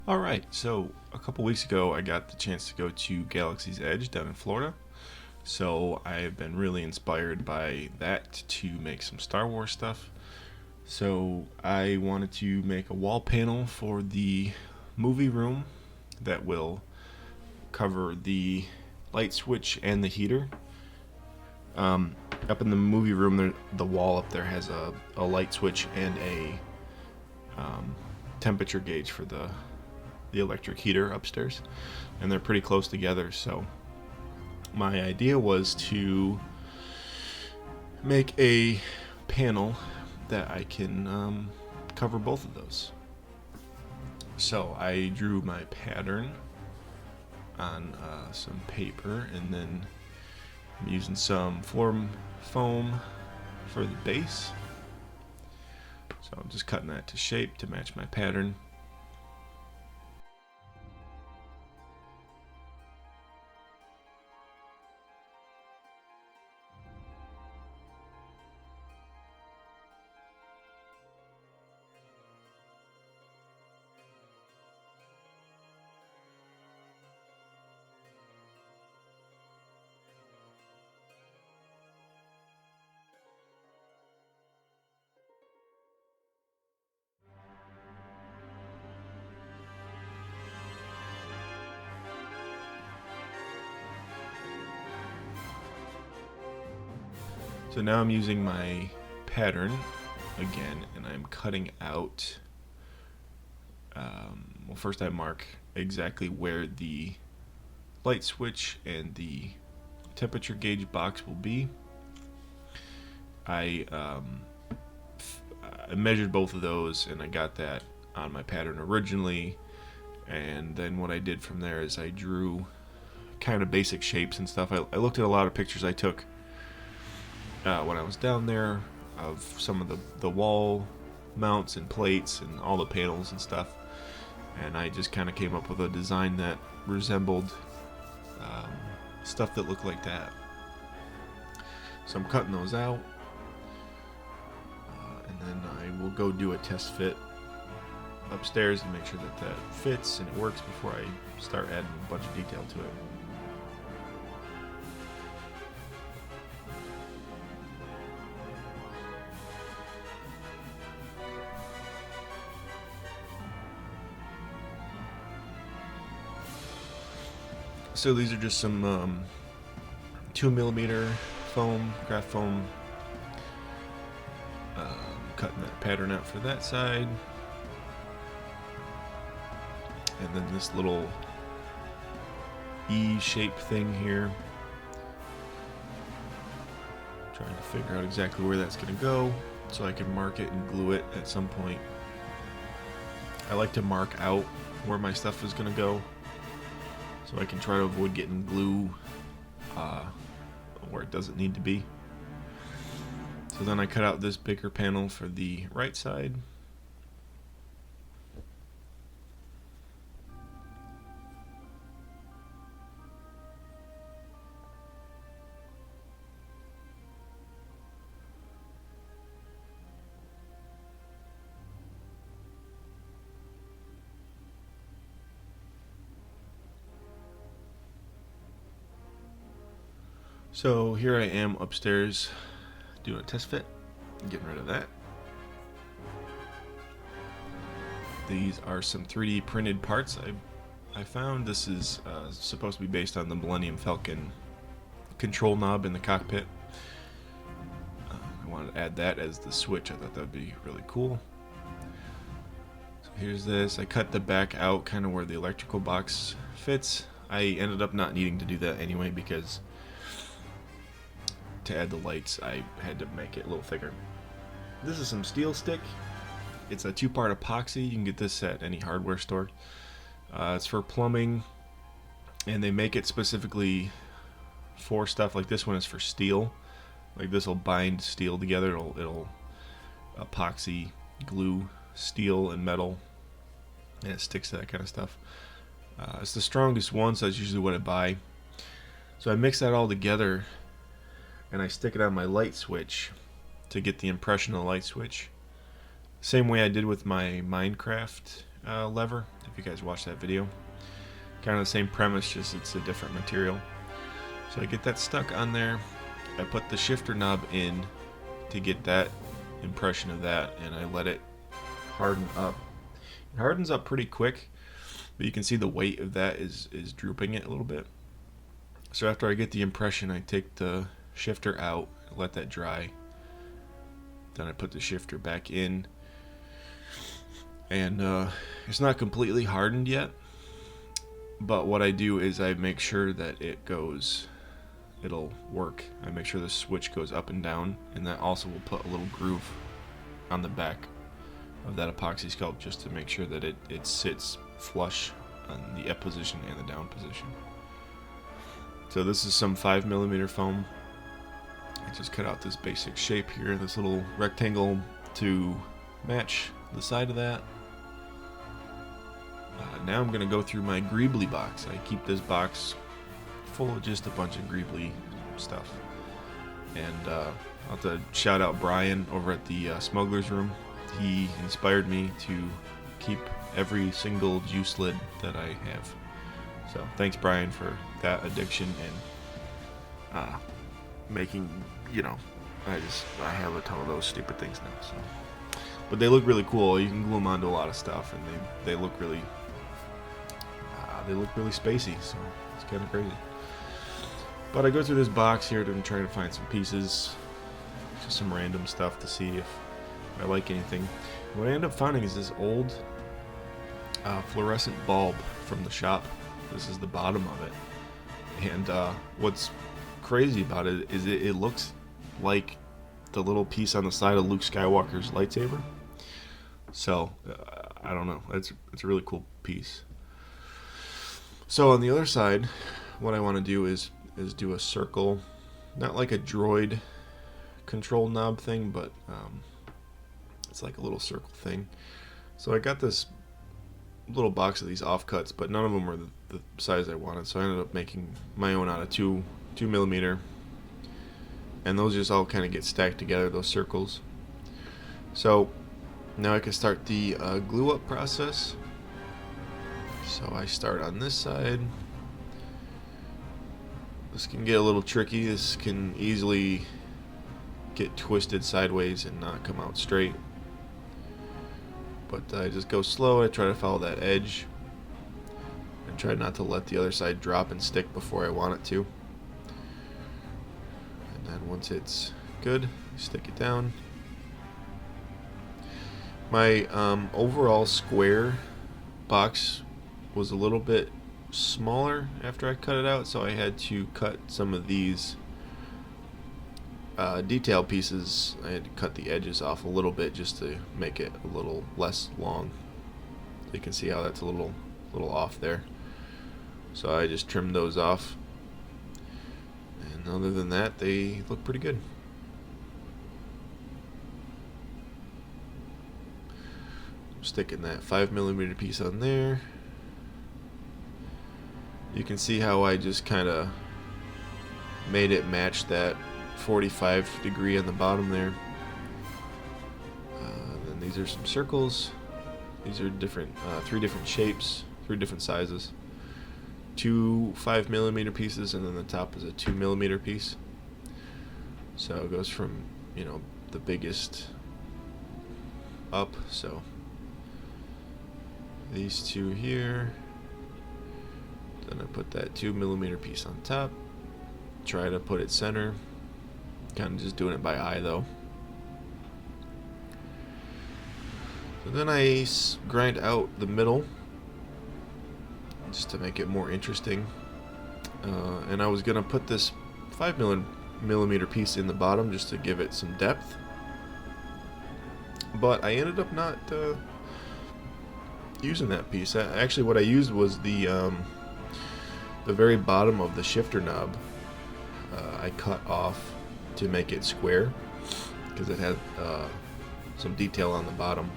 Alright, so a couple weeks ago I got the chance to go to Galaxies Edge down in Florida. So I've been really inspired by that to make some Star Wars stuff. So I wanted to make a wall panel for the movie room that will cover the light switch and the heater. Up in the movie room, the wall up there has a light switch and a temperature gauge for the electric heater upstairs, and they're pretty close together. So my idea was to make a panel that I can cover both of those. So I drew my pattern on some paper, and then I'm using some foam for the base. So I'm just cutting that to shape to match my pattern. So now I'm using my pattern again, and I'm cutting out, well, first I mark exactly where the light switch and the temperature gauge box will be. I measured both of those, and I got that on my pattern originally, and then what I did from there is I drew kind of basic shapes and stuff. I looked at a lot of pictures I took when I was down there of some of the wall mounts and plates and all the panels and stuff, and I just kind of came up with a design that resembled stuff that looked like that. So I'm cutting those out, and then I will go do a test fit upstairs and make sure that that fits and it works before I start adding a bunch of detail to it. So these are just some 2mm foam, craft foam. Cutting that pattern out for that side. And then this little E-shaped thing here. Trying to figure out exactly where that's going to go so I can mark it and glue it at some point. I like to mark out where my stuff is going to go, so I can try to avoid getting glue where it doesn't need to be. So then I cut out this bigger panel for the right side. So here I am upstairs doing a test fit, getting rid of that. These are some 3D printed parts I found. This is supposed to be based on the Millennium Falcon control knob in the cockpit. I wanted to add that as the switch. I thought that would be really cool. So here's this. I cut the back out kind of where the electrical box fits. I ended up not needing to do that anyway because to add the lights I had to make it a little thicker. This is some steel stick. It's a 2-part epoxy. You can get this at any hardware store. It's for plumbing, and they make it specifically for stuff like this one is for steel. Like this will bind steel together. It'll epoxy glue steel and metal, and it sticks to that kind of stuff. It's the strongest one, so that's usually what I buy. So I mix that all together, and I stick it on my light switch to get the impression of the light switch. Same way I did with my Minecraft lever, if you guys watched that video. Kind of the same premise, just it's a different material. So I get that stuck on there. I put the shifter knob in to get that impression of that, and I let it harden up. It hardens up pretty quick, but you can see the weight of that is drooping it a little bit. So after I get the impression, I take the shifter out, let that dry. Then I put the shifter back in, and it's not completely hardened yet, but what I do is I make sure that it'll work. I make sure the switch goes up and down, and that also will put a little groove on the back of that epoxy sculpt just to make sure that it sits flush on the up position and the down position. So this is some 5mm foam. I just cut out this basic shape here, this little rectangle to match the side of that. Now I'm going to go through my Greeble box. I keep this box full of just a bunch of Greeble stuff. And I'll have to shout out Brian over at the Smuggler's Room. He inspired me to keep every single juice lid that I have. So thanks, Brian, for that addiction and making, I have a ton of those stupid things now. So, but they look really cool. You can glue them onto a lot of stuff, and they look really spacey. So it's kind of crazy. But I go through this box here to try to find some pieces, just some random stuff to see if I like anything. What I end up finding is this old fluorescent bulb from the shop. This is the bottom of it, and what's crazy about it is it looks like the little piece on the side of Luke Skywalker's lightsaber. So I don't know, it's a really cool piece. So on the other side, what I want to do is do a circle, not like a droid control knob thing, but it's like a little circle thing. So I got this little box of these offcuts, but none of them were the size I wanted, so I ended up making my own out of 2mm, and those just all kind of get stacked together, those circles. So now I can start the glue up process. So I start on this side. This can get a little tricky. This can easily get twisted sideways and not come out straight. But I just go slow. I try to follow that edge and try not to let the other side drop and stick before I want it to. And then once it's good, stick it down. My overall square box was a little bit smaller after I cut it out, so I had to cut some of these detail pieces. I had to cut the edges off a little bit just to make it a little less long. So you can see how that's a little off there. So I just trimmed those off, and other than that, they look pretty good. I'm sticking that 5mm piece on there. You can see how I just kind of made it match that 45 degree on the bottom there. Then these are some circles. These are different, 3 different shapes, 3 different sizes. 2 5mm pieces, and then the top is a 2mm piece. So it goes from, the biggest up. So these 2 here. Then I put that 2mm piece on top. Try to put it center. Kind of just doing it by eye though. So then I grind out the middle just to make it more interesting. And I was gonna put this 5mm piece in the bottom just to give it some depth. But I ended up not using that piece. Actually, what I used was the very bottom of the shifter knob. I cut off to make it square because it had some detail on the bottom.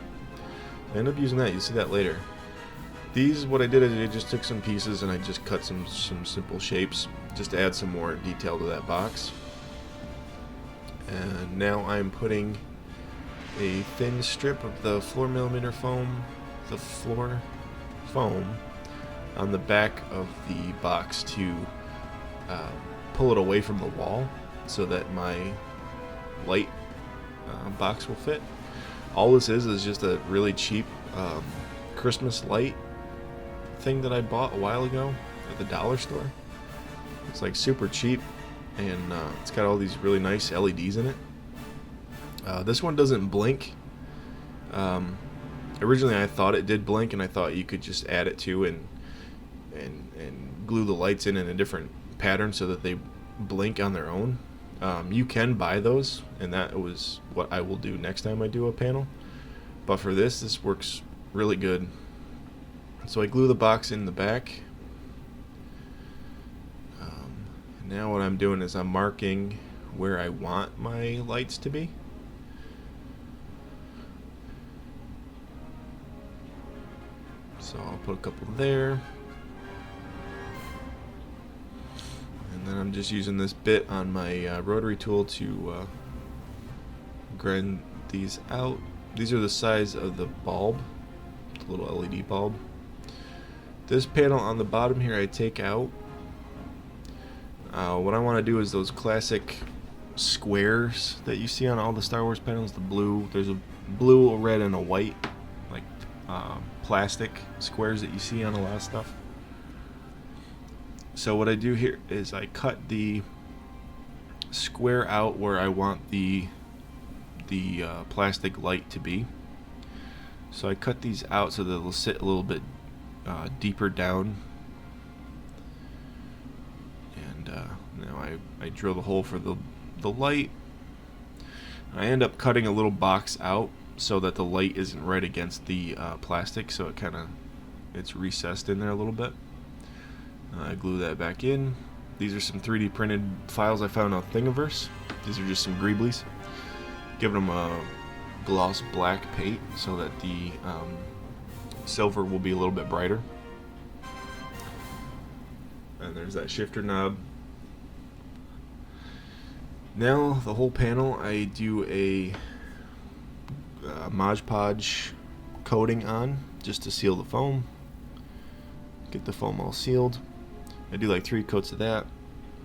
I ended up using that. You'll see that later. These, what I did is I just took some pieces and I just cut some simple shapes just to add some more detail to that box. And now I'm putting a thin strip of the 4mm foam the floor foam on the back of the box to pull it away from the wall so that my light box will fit. All this is just a really cheap Christmas light thing that I bought a while ago at the dollar store. It's like super cheap, and it's got all these really nice LEDs in it. This one doesn't blink. Originally I thought it did blink, and I thought you could just add it to and glue the lights in a different pattern so that they blink on their own. You can buy those, and that was what I will do next time I do a panel. But for this works really good. So I glue the box in the back. Now what I'm doing is I'm marking where I want my lights to be. So I'll put a couple there. And then I'm just using this bit on my rotary tool to grind these out. These are the size of the bulb, the little LED bulb. This panel on the bottom here I take out. What I want to do is those classic squares that you see on all the Star Wars panels, the blue, there's a blue, a red, and a white, like plastic squares that you see on a lot of stuff. So what I do here is I cut the square out where I want the plastic light to be. So I cut these out so that it'll sit a little bit deeper down. And now I drill the hole for the light. I end up cutting a little box out so that the light isn't right against the plastic, so it's recessed in there a little bit. I glue that back in. These are some 3D printed files I found on Thingiverse. These are just some greeblies. Giving them a gloss black paint so that the silver will be a little bit brighter. And there's that shifter knob. Now the whole panel, I do a Mod Podge coating on just to seal the foam. Get the foam all sealed. I do like 3 coats of that.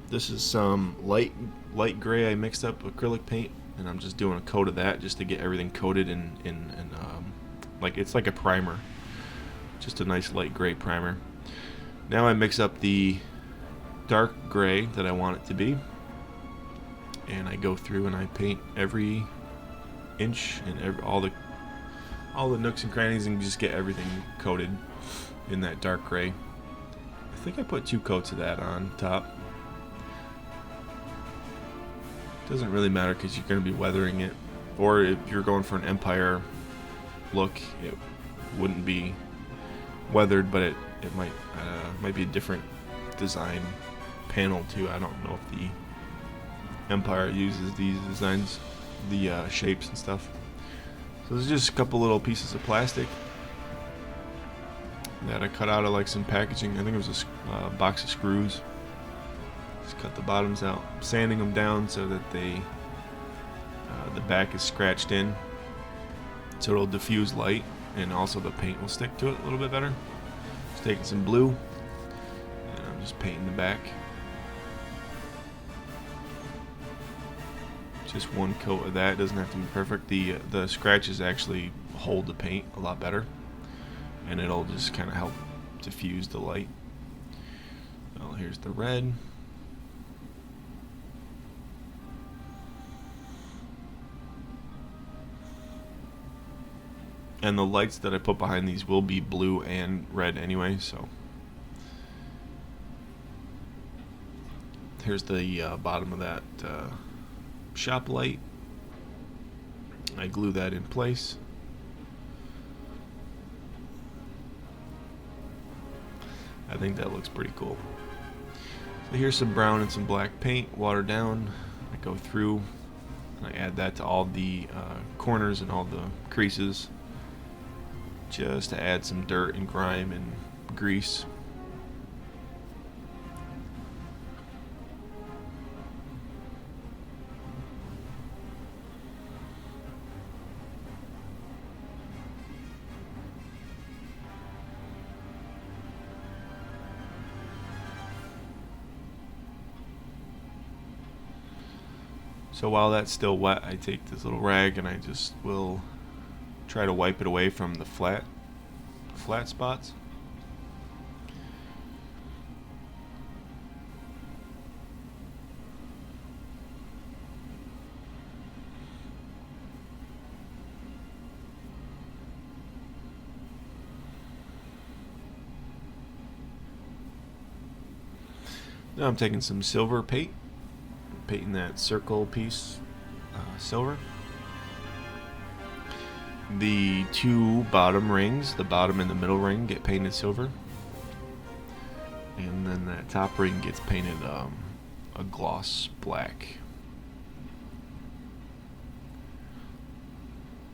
This is some light gray. I mixed up acrylic paint, and I'm just doing a coat of that just to get everything coated in like it's like a primer, just a nice light gray primer. Now I mix up the dark gray that I want it to be, and I go through and I paint every inch and all the nooks and crannies, and just get everything coated in that dark gray. I think I put 2 coats of that on top. Doesn't really matter because you're going to be weathering it, or if you're going for an Empire look, it wouldn't be weathered, but it might be a different design panel too. I don't know if the Empire uses these designs, the shapes and stuff. So there's just a couple little pieces of plastic that I cut out of like some packaging. I think it was a box of screws. Just cut the bottoms out, sanding them down so that the back is scratched in, so it'll diffuse light, and also the paint will stick to it a little bit better. Just taking some blue, and I'm just painting the back. Just 1 coat of that. It doesn't have to be perfect. The scratches actually hold the paint a lot better, and it'll just kind of help diffuse the light. Well, here's the red. And the lights that I put behind these will be blue and red anyway, so. Here's the bottom of that shop light. I glue that in place. I think that looks pretty cool. So here's some brown and some black paint, watered down. I go through and I add that to all the corners and all the creases, just to add some dirt and grime and grease. So while that's still wet, I take this little rag and I just will try to wipe it away from the flat spots. Now I'm taking some silver painting that circle piece silver. The two bottom rings, the bottom and the middle ring, get painted silver, and then that top ring gets painted a gloss black.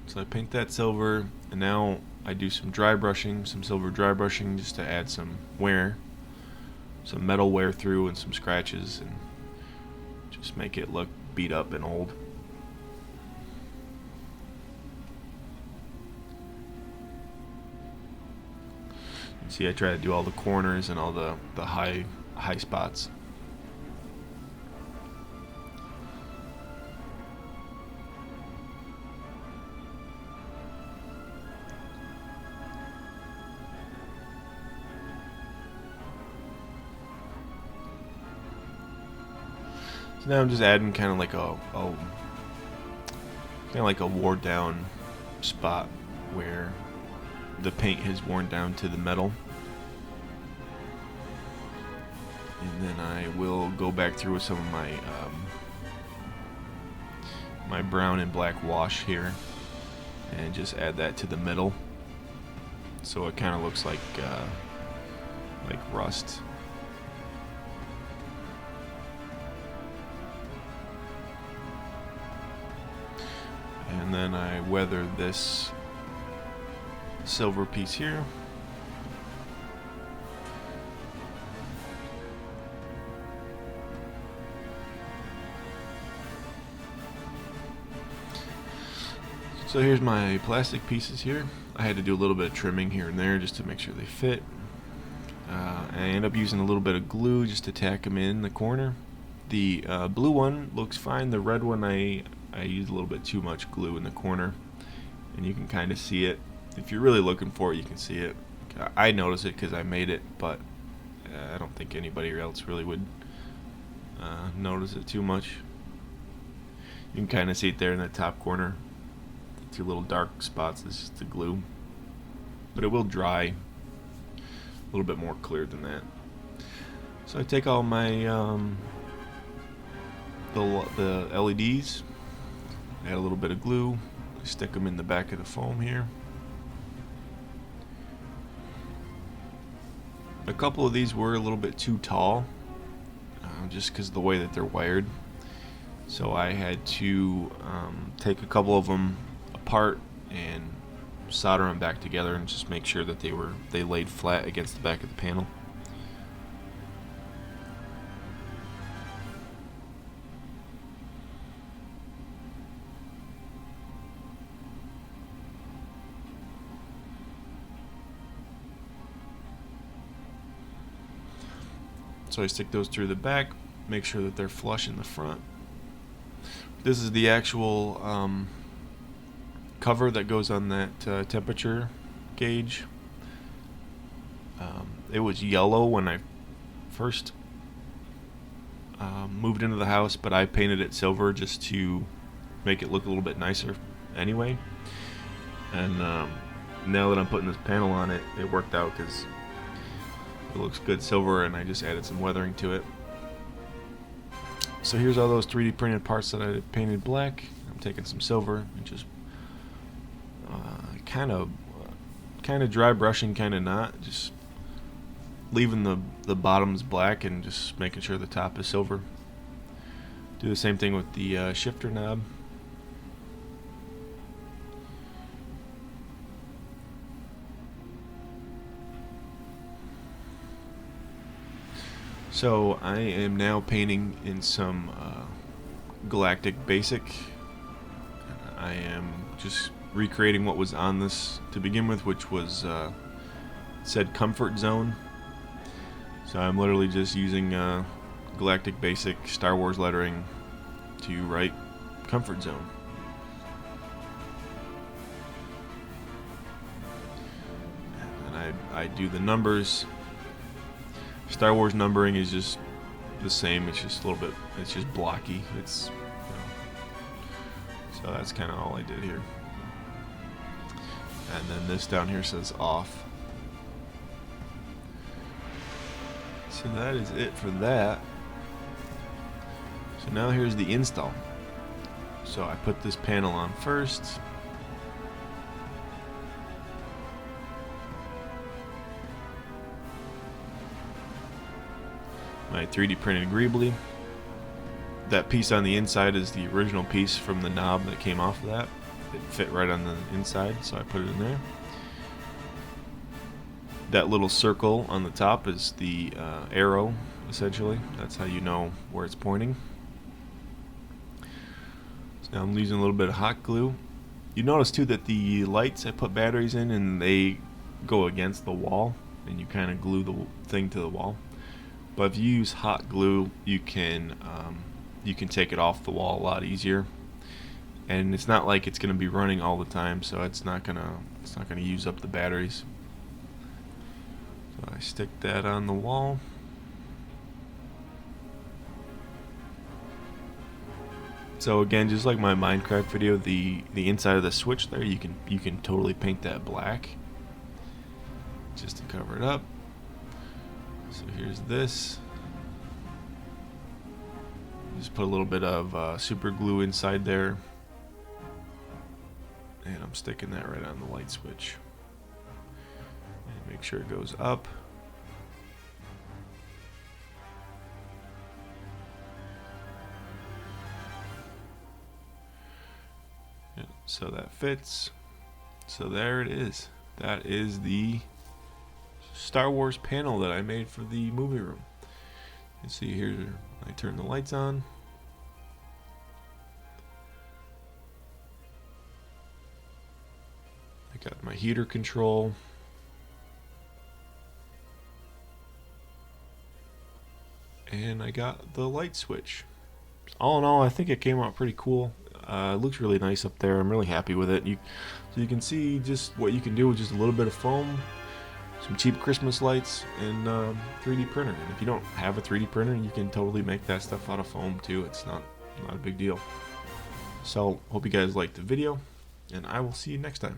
So I paint that silver, and now I do some dry brushing, some silver dry brushing, just to add some wear, some metal wear through and some scratches, and just make it look beat up and old. See, I try to do all the corners and all the high spots. So now I'm just adding kind of like a wore down spot where the paint has worn down to the metal. And then I will go back through with some of my my brown and black wash here and just add that to the middle, so it kind of looks like rust. And then I weather this silver piece here. So here's my plastic pieces here. I had to do a little bit of trimming here and there just to make sure they fit. I end up using a little bit of glue just to tack them in the corner. The blue one looks fine. The red one, I used a little bit too much glue in the corner, and you can kind of see it. If you're really looking for it, you can see it. I notice it because I made it, but I don't think anybody else really would notice it too much. You can kind of see it there in the top corner. Two little dark spots. This is the glue, but it will dry a little bit more clear than that. So I take all my the LEDs, add a little bit of glue, stick them in the back of the foam here. A couple of these were a little bit too tall, just because of the way that they're wired. So I had to take a couple of them apart and solder them back together and just make sure that they laid flat against the back of the panel. So I stick those through the back, make sure that they're flush in the front. This is the actual cover that goes on that temperature gauge. It was yellow when I first moved into the house, but I painted it silver just to make it look a little bit nicer anyway. And now that I'm putting this panel on it, it worked out because it looks good silver, and I just added some weathering to it. So here's all those 3D printed parts that I painted black. I'm taking some silver and just kind of dry brushing, kind of not, just leaving the bottoms black and just making sure the top is silver. Do the same thing with the shifter knob. So I am now painting in some Galactic Basic. I am just recreating what was on this to begin with, which was said Comfort Zone. So I'm literally just using Galactic Basic Star Wars lettering to write comfort zone. And I do the numbers. Star Wars numbering is just the same. It's just a little bit. It's just blocky. It's so that's kind of all I did here. And then this down here says off. So that is it for that. So now here's the install. So I put this panel on first. My 3D printed Greeble. That piece on the inside is the original piece from the knob that came off of that. It fit right on the inside, so I put it in there. That little circle on the top is the arrow, essentially. That's how you know where it's pointing. So now I'm using a little bit of hot glue. You notice too that the lights I put batteries in and they go against the wall, and you kind of glue the thing to the wall. But if you use hot glue, you can take it off the wall a lot easier. And it's not like it's going to be running all the time, so it's not gonna use up the batteries. So I stick that on the wall. So again, just like my Minecraft video, the inside of the switch there, you can totally paint that black just to cover it up. So here's this. Just put a little bit of super glue inside there. And I'm sticking that right on the light switch. And make sure it goes up. Yeah, so that fits. So there it is. That is the Star Wars panel that I made for the movie room. You see here, I turn the lights on. I got my heater control. And I got the light switch. All in all, I think it came out pretty cool. It looks really nice up there. I'm really happy with it. So you can see just what you can do with just a little bit of foam, some cheap Christmas lights, and 3D printer. And if you don't have a 3D printer, you can totally make that stuff out of foam too. It's not a big deal. So hope you guys liked the video, and I will see you next time.